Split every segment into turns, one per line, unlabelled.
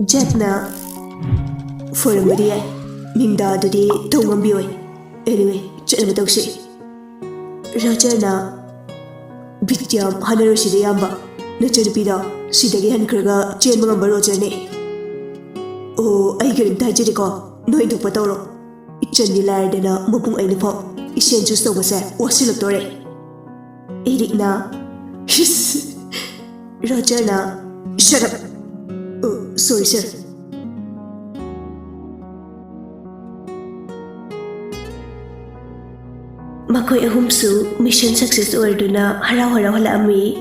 Jackna Foramadi Mingda Dadi Tongambioi. Anyway, Chatamadoshi Rajana Bityam Hanaroshi de Yamba, Nachapida, Sidagi Hankraga, Chamber Rojane. Oh, I get in Tajirico, no into Patoro. It's a Nilardena, Mopung Ainifo, Essential Stomasa, Wasilotore. Edikna, Rajana, shut up. Oh, sorry, sir. Makoy ahumsu mission success orduna haraw halami.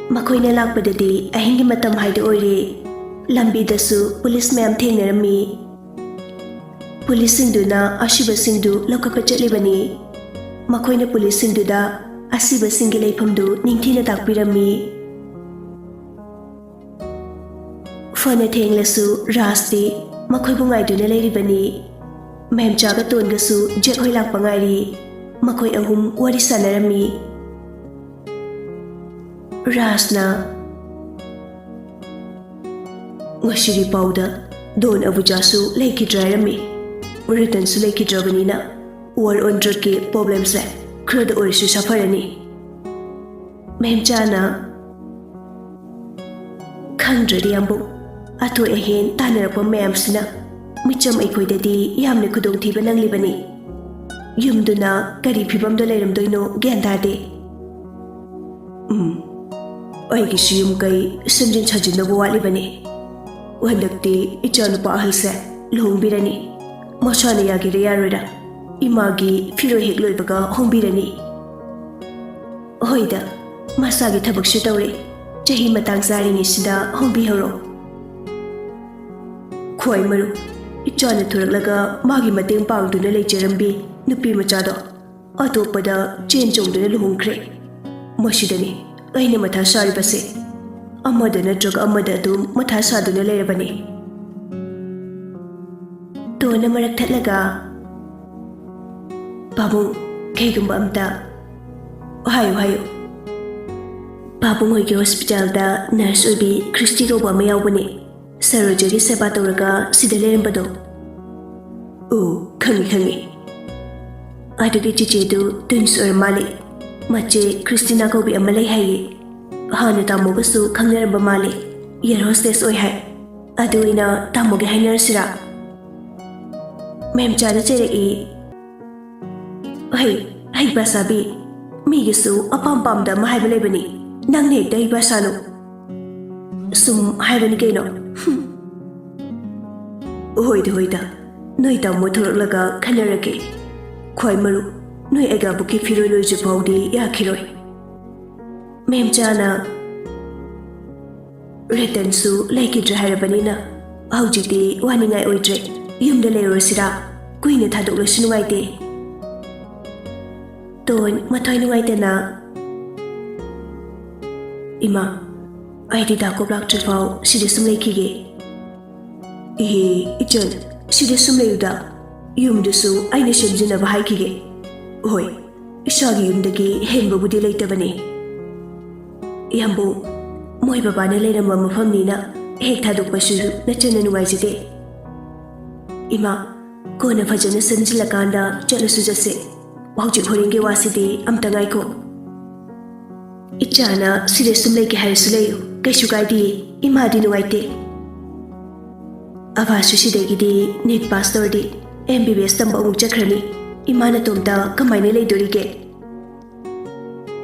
Makoy na lakpadadi ahingi matam haida ore. Lambi dasu police mayam thengnarami. Police singduna ashiba singdu lokapa chatlibani. Makoy na police singduda asiba singi leifamdu ningthina takpirami. Fana thenglasu rasti makoy bungaiduna leiribani. Mem chaga tongasu jet hoi lakpa ngairi. Makoy ahum wari sanarami. Rasna Ngashiri pauda Don abujasu leiki drairami. Written su leiki drabanina. War on drake problems le Krada orisu safarani. Memjana Khandradi ambu Ato ahen tanarapa memsina Micham aikhoidadi yamne kudong thiba nanglibani. Yumduna kari phibamda leiramdoino gyandade. Aigi siyum kai samjin sajinnabu walibani. Wandakti ichanupa ahalse luhongbirani. Mashana yagire yaroida. Imagi firo hegloibaga hongbirani. Hoida masagi thabaksu tawre. Chahi matang zaringi sida hongbiharo. Khoi maru ichana thuraklaga magi mateng pangduna leijarambi. Nupi machado atopada chen chongduna luhongkhre. Masidani aina matha saribase amada natraga amada adum matha saduna leirabani. Tona marak thatlaga Babung kaigumba amta hayo Babung hoigi hospital da nurse obi Christy roba ama yaubani. Sarojagi seba tawraga sida leirambado. Oh, khangi Adagi chichedu twins or mali. Mache Christina Kobi amalay hayi. Hana tamogasu khangnaramba mali. Air hostess oi hai. Aduina tamoge hainar sira. Mem chana chere e. Hai basabi. Migisu apam da mahai bani. Nang ne dai basano. Sum haibani kaino. Hoida. Noi tamo thorlaga khanarake. Khoi maru noi ega buki firoi loi jupawdi yakhiroi. Memchana return su leiki draharabani haujiti waningai oidre yumda leirosira kuina thadoklosi nugaite. Ton mathoi nugaitena Ima aidi dako black trifau side sum leikige. Ichal side sum leida Yumdusu aina shemjinaba haikige. Hoi, isagi yumdagi henbabudi leitabani. Yambu, moi babana leiramba mafamnina hek thadokpasu nachana nugaijade. Ima, kona fajana sanjilakanda chalasu jase. Hauji horinge waside amta ngaiko. Ichana side sum leiki harisu leyo kaishu gaidi imadi nugaite. Abasu sidegidi net pass tordi. MBBS tamba umuk chakrani imana tomta kamaina leidorige.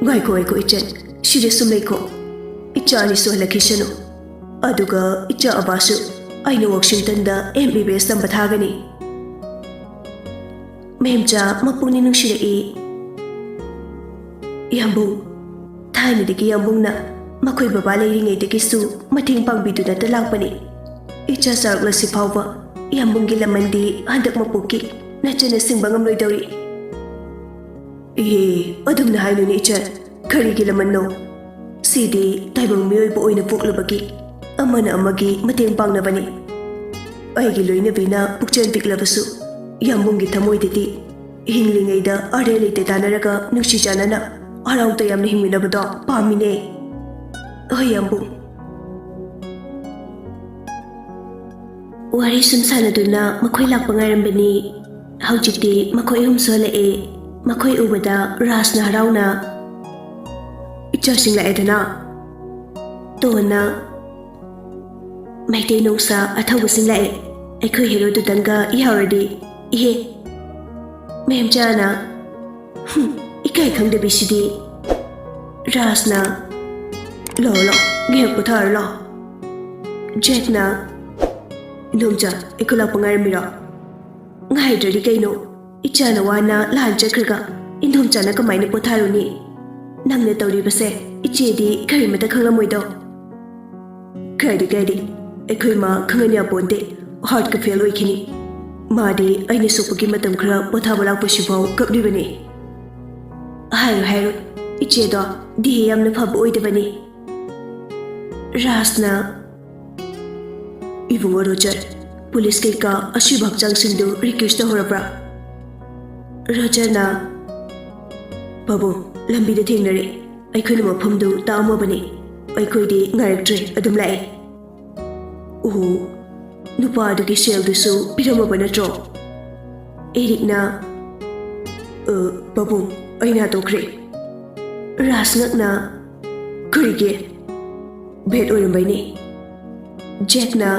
Ngaiko ichan shide sumleiko ichani sohlakishano aduga icha abasu aina Washington da MBBS tamba thagani. Memcha mapuni nungshirei Yambu thainadagi yambungna makhoi baba leiringaidagi su matheng pangbiduna ta lakpani. Icha sarklasi phawba Yambungi lamandi handak mapuki nachana singbangam loidori. Adumna hainuni ichar karigi lamanno. Sidi taibang miyoiba oina poklabagi amana amagi mateng pangnabani. Aigi loinabina pukchan piklabasu Yambungi thamoidadi hinglingaida arelite tanaraga nungsi janana arauta yamna hingminabado pamine. Yambung Wari sum sanaduna makhoi lakpa ngairambani. Haujikti makhoi ahum sola'e. Makhoi ubada Rajna harauna. Ichasing la'edana. Tona Maitei nungsa athawasing la'e. Aikhoi hero dudanga ihauradi. Ihe Mem jana Ikai khangdabisidi Rajna Lo ngehak puthar lo Jackna Indomcha ikulak pangaramira Ngahaidari kaino Ichana wana lahan chakraga Indomcha na kamay na putharuni Nangna tawribase Ichedi karimata khangamoido Kaidi Aikhoi ma khanganya ponde Heart ka fail oikini Madi aini sopagi matam khara pothaba lakpasibau kapribani Hairo Ichedo dihe yamna phaba oidabani Rajna Ibungo Roger Police kaika asibak changsingdu request horabra Roger na Babu lambida thengnare aikhoi mafamdu taamabani aikhoi ngairaktre adum lae Nupa adugi sel dusu piramaba natro Erikna Babu aina tokre Rajna Kurige Bet oirambaini Jackna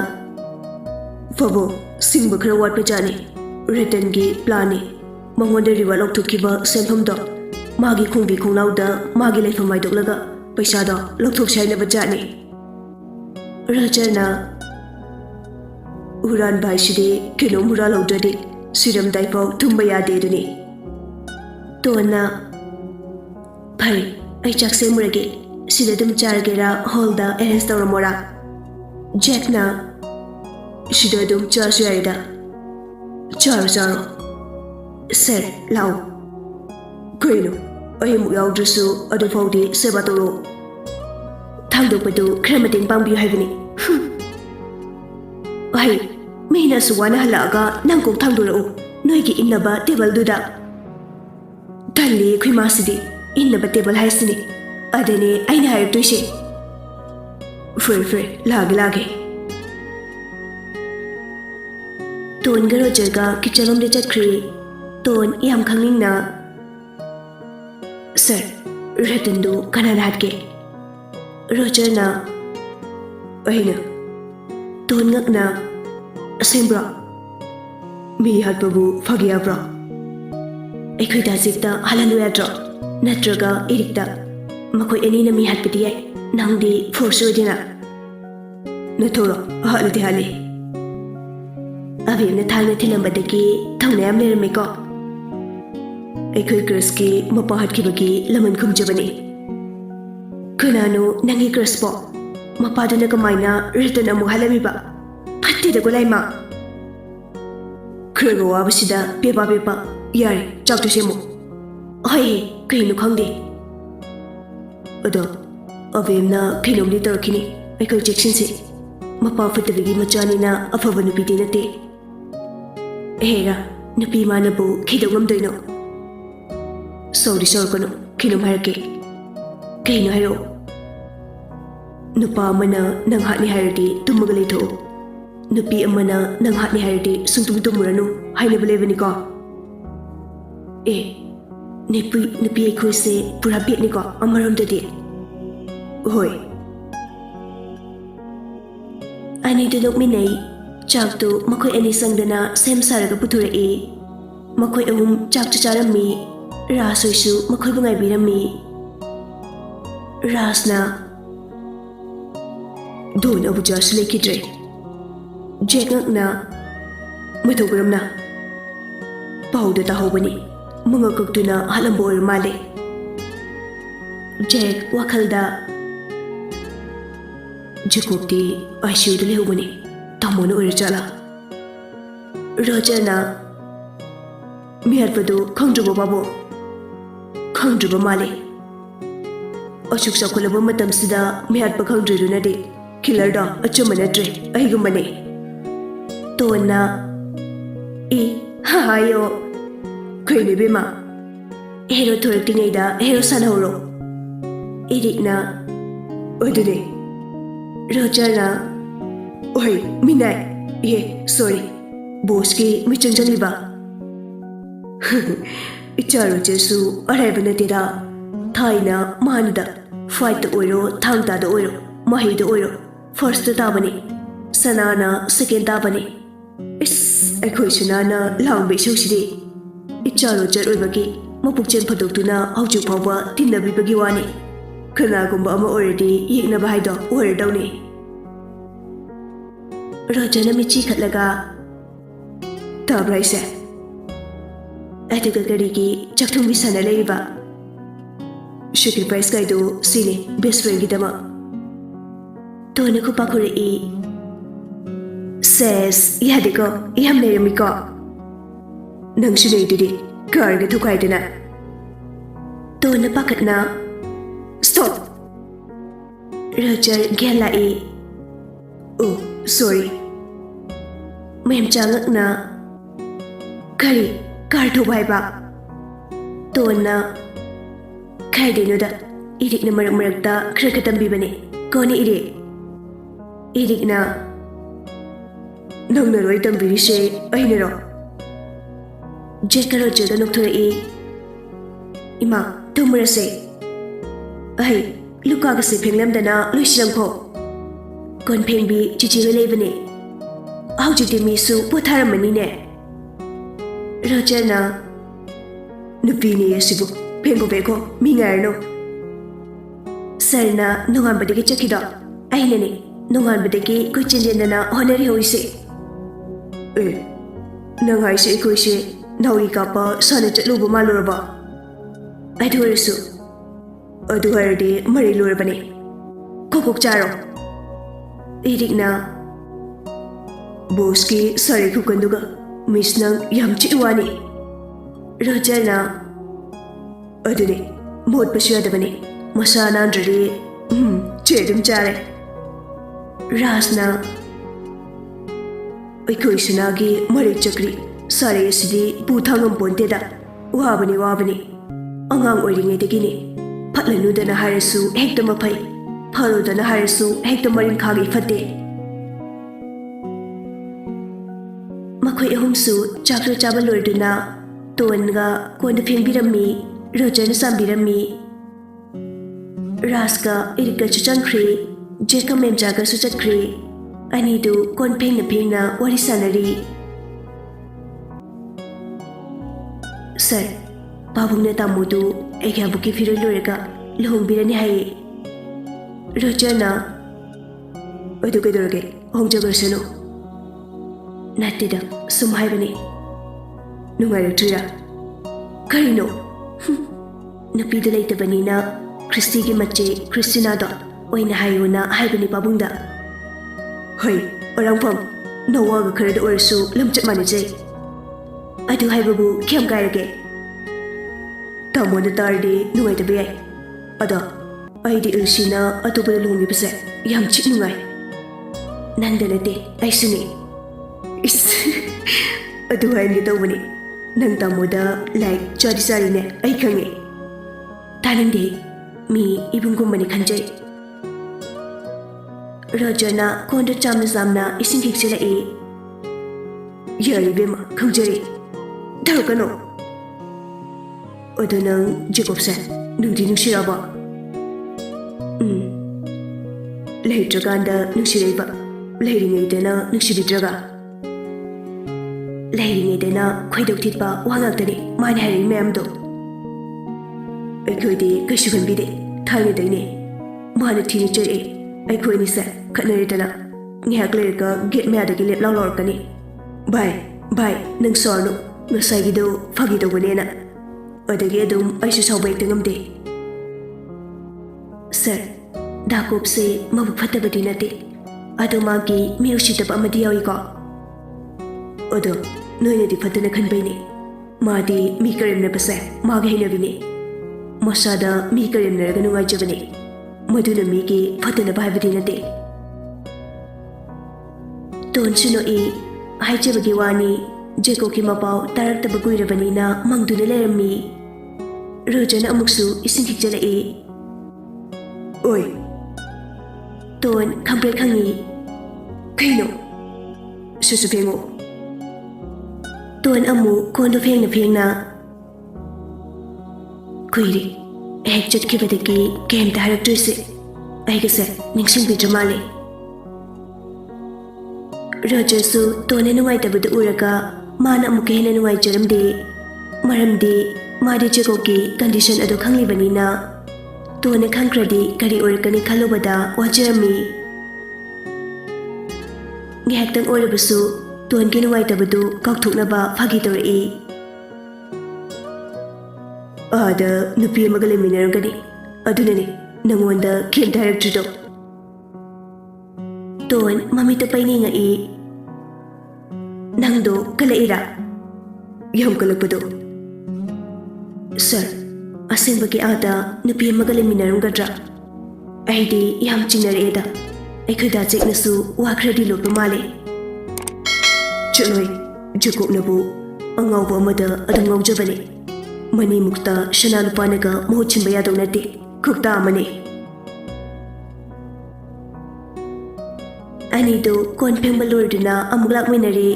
Babu singba khara watpa jani Return gi plani Mangonda riwa lokthokkiba senfamdo Magi khongbi khonglauda magi leifam maidolaga paisa do lokthok sainaba jani Rajana Uran bai sidi kino mural audadi siram daipau thumba yade duni Tona Bhai ai chakse murage sida dum chargera holda arrange tawramora Jackna sida dum chasu yaida charo Sir lao Koino ai mu yaudrusu adu faudi sebatoro Thangdopadu kremating pangbiu haibani Ai, mina suwana halaga nang kong thangdurau noigi innaba table duda Talli kui masidi innaba table haisini adane aina hairtuise Fre lage Ton ga Roger ga kitchalom de chatkri Ton yam khangingna Sir retendu kanan hatke Roger na Aina Ton ngakna Sembra Mi hatbabu fagiyabra Aikhoi dazikta halalu yadra Natraga irikta Makoi anina mi hatpidiyai Nangdi force odina Nathoro haladi hali Avimna thangna thilambadagi Thangna yam leramiko Aikhoi crush ki mapa hatkibagi laman khumjabani Kunano nangi crush po Mapadana kamaina return amu halamiba Patti da gulaima Krego abasida pepa Yari chaktu semu Hai kainu khangde Ado Avimna kainom li tarakini Aikoi Jackson se Mapa fatabigi machanina afaba nupi dinate Hera nupi manabu kidogam doino Sorry kono kinum harake Kainu haro Nupa amana nang hatni hairdi tummaga leitho Nupi amana nang hatni hairdi sungtum tumuranu hainaba lebani ko Nupi aikhoi se pura betni ko amaramdadi Hoi Ani du nokminai chaktu makhoi ani sangdana sem saraga puthurei Makhoi ahum chak charammi Rasoisu makhoi bungai birammi Rasna Don abu jas lekidre Jack ngakna Muthogaramna Pauda tahobani Mangakaktuna halambo male Jack wakhalda Jacobti ICU da lehubani Tamona oirachala Roger na Mihatpadu khangdruba babo Khangdruba male Ashuk sakulaba matamsida mihatpa khangdridunadi Killer da achumanatre ahigumane Tona hayo Kaini bima Hero thoraktingaida hero sanahoro Erikna Odune Roger na Oi minai sorry. Boss ki michang jangliba. Icharo jesu arabana tira. Thaina manida. Fight the oiro, thangta the oiro, mahi the oiro. First the tabani. Sanana second tabani. Is a questionana long be sushi. Icharo jarubaki. Mapukchen padotuna hauju pava tinna bibagiwani. Kanagumba ama already yigna bahaido or downy. Rajana michi katlaga Tabraise Etigagarigi Chaktum Bisana Leva Sacrifice Gaido Sine Best Friend Gidama Tonico Pakuri says Yadiko Yamnamiko Nangshine did it Karga to Kaidana Tona Pakatna Stop Roger Gela Oh, sorry. Mem changak na kari karto bai ba to na khai de no da idik na marak ta khra khatam bi bane ko ni idik na nong na roi tam bi se ai ne ro je karo je da nok thore ima tumra se ai luka ga se phenglam da na luisam kho Kon Pengbi Chichi Levene. How did you miss so put her manine? Rajana Nupini Sibu, Pengo Beko, Mingarno Serna, no one but the Chakida. Ainani, no one but the gay, Kuchinjana, honorary hoise. No, I say Kushi, no Rikapa, Sonnet Lubu Maluraba. I do her so. I do her de Marie Lurabani. Coco Charo. Irikna Boski Sari Kukanduga Miss Nang Yamchi Wani Rajana Aduni Mod Pashadavani Masana Andri Chedim Chare Rasna Ikuisanagi Mari Chakri Sari Sidi Putangam Ponteda Wabani Angang Oring Edegini Patlanudana Harasu Hectamapai Paludana Harasu Hectomarin Kagi Fate Makoi Homsu Chakra Chabalurduna Tonga Konda Pingirami Rojana Sambirami Raska Erika Chuchankri Jeka Memjaga Suchakri Anidu Kon Pena Pena Warisanari Sir Babungna Tamudu Ekabuki Firulureka Luhumbirani Hai Rajana Odugadurge Hongjagasano Natida Sumhaibani Numaratria Karino Napida later Banina Christi Mache Christina dot Oina Hayuna Haibani Babunda Hoi Orampum No Waga Kurd or so Lumchat Manage I do Haibabu Kiam Gairage Tamon the Tardi Nueta Bay Ada I did Ursina at the Longi Pese, Yam Chinungai. Nandanate, I sing it. A do I get over it? Nantamoda like Chadisarine, I can it. Tanning day, me even Gumani Kanje. Rajana, Konda Chamazamna, isn't Kixela A. Yari Bim, Kujeri. Darkano Odonang Jacobsen, Nudin Shiraba. Later Nushireba, Lady Nadena, Nushibidraga. Lady Nadena, quite octipa, one of the mine having mamdo. I could Kashukan bide, tiny dine. One teenager, I could say, Kanaritana, Niaglerica, get mad again, Lolorcani. Bye, Nangsorno, Nusagido, Fagido Venena. Or the Gedum, I should await them day. Sir. Dakop se mabu fatabadi nate adumagi miushitaba amadi yawigo odo noine di fatana khanbaini madi mi karimna base magi hinabini masada mi karimna raga nungai jabani maduna mi gi fatana baibadi nate ton suno e haijabagi wani jeko ki mapau tarakta baguirabani na mangduna lerami rojana amuksu isingkijala e Oi Ton Kambrekangi Kaino Susu Pengo Tuan Amu Kondo Peng the Peng na Quiri Hector Kibadaki came to Haractrisi. I guess Nixon Pijamali Roger Su Tonen White about the Uraka Mana Mukin and White Jeramdi Maramdi Madi Jagoki condition Adokangi Vanina Tone Kankradi Kari Urkani Kalobada or Jeremy Gihactan Orabasu Tuan Kin White Abadu Koktunaba Pagitori Ada Nupi Magalimina Gadi Adunani Nangonda came director to Don Mamita Paining e Nangdo Kalaira Yam Kalapado Sir Asimbaki Ada Nupi Magalimina Gadra Aidi Yam Chinareda Ekuda Nasu Wakradi Lopamale Chuloi Jukuk Nabu Angova Mother Adamo Javani Mani Mukta Shanalupanaga Mochimbaya Donati Kukta Mani Anido Kon Pembalurdina Amulak Winari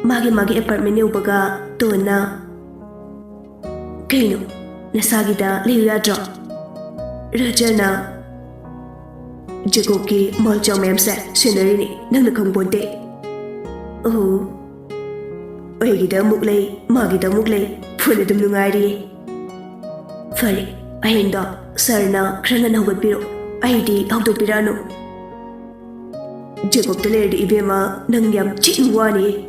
Magi apartment Ubaga Tona Kaino Nasagida Liadra Rajana Jagoki Molchong Memsa Sinarini Nanakang Bonte Oh Oigida Muklay Magida Muklay Fuladum Nungari Fari Ahinda Sarna Kranan Hogapiro Aidi Hogdopirano Jacob the lady Ibema Nangyam Chiwani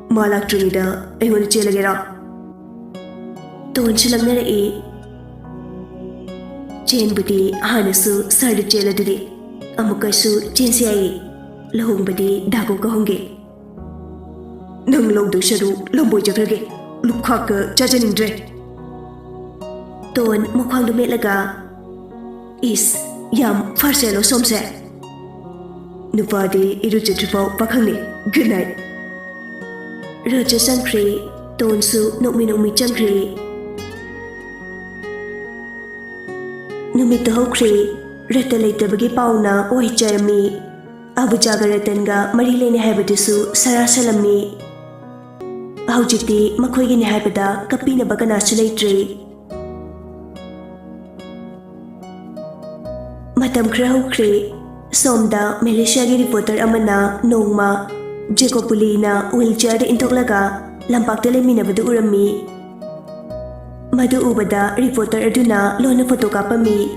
Malak Trinida Ewan Chelagera Don Chilanera E Jane Budi Hanasu Sarda Cheladidi Amukasu Jinsiai Lahong Badi Dago Kahonge Nang Long do Shadow Lombo Jagrage Lukaka Jajaning Dre Don Mokwang do Melaga Is Yam Farselo Somse Nupadi Irujitripao Pakangni Good night Raja Sankri Tonsu Nokminumi Chankri Numito Hokri Retalaitabagi Pauna Oi Jeremy Abu Jagaratenga Marilene Habitusu Sarah Salami Haujiti Makoigini Habida Kapina Bagana Sulatri Matam Krahokri Somda Malaysia reporter Amana Nongma Jacopulina wheelchair Intolaga Lampak Teleminabadu Urami Madu Ubada reporter Aduna Lona photocopy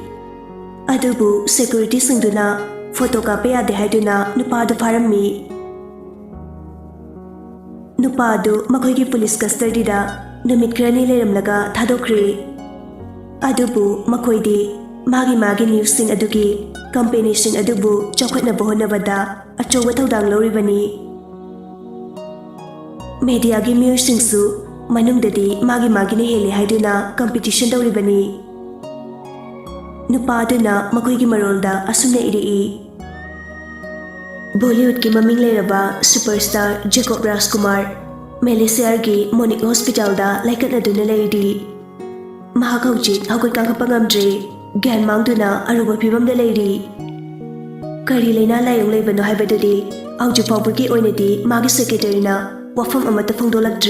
Adubu security Sinduna photocopy Ade Haduna Nupado Parami Nupado Makoigi police custody da Numit Krani Lemlaga Tadokri Adubu Makoidi Magi news sing adugi company sing adubu chokhat na bohon na bada achowa tawdang loribani media gi news sing su manung dadi magi ni hele haiduna competition dawribani nupa duna makoi gi marolda asune iri Bollywood ki maming leraba superstar Jacob Rajkumar Malaysia gi Monic Hospital da laikat na duna leidi mahakauchit hagoi kangkapangamdre Gan Mangduna Aruba Pibam the lady Kari Lena Layong Labano Habadadi Auju Pawbuki Oinadi Magi Secretarina Wafam Amata Pongdolak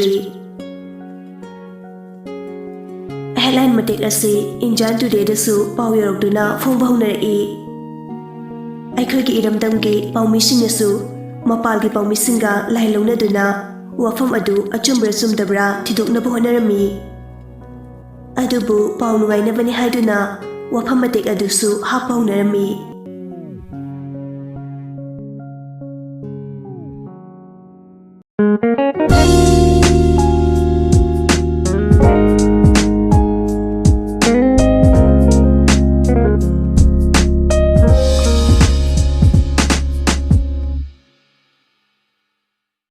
Headline Matik Asi Injan Today the Su Pau Yorokduna Fongbahuna E Aikaki Idam Damgi Pau Missing Su Mapalgi Pau Missinga Lailona Duna Wafam Adu Achumbra Sumdabra Tiduk Nabohonarami Adubu Pau Nuai Nabani Haiduna Wapamatik Adusu Hapau Narami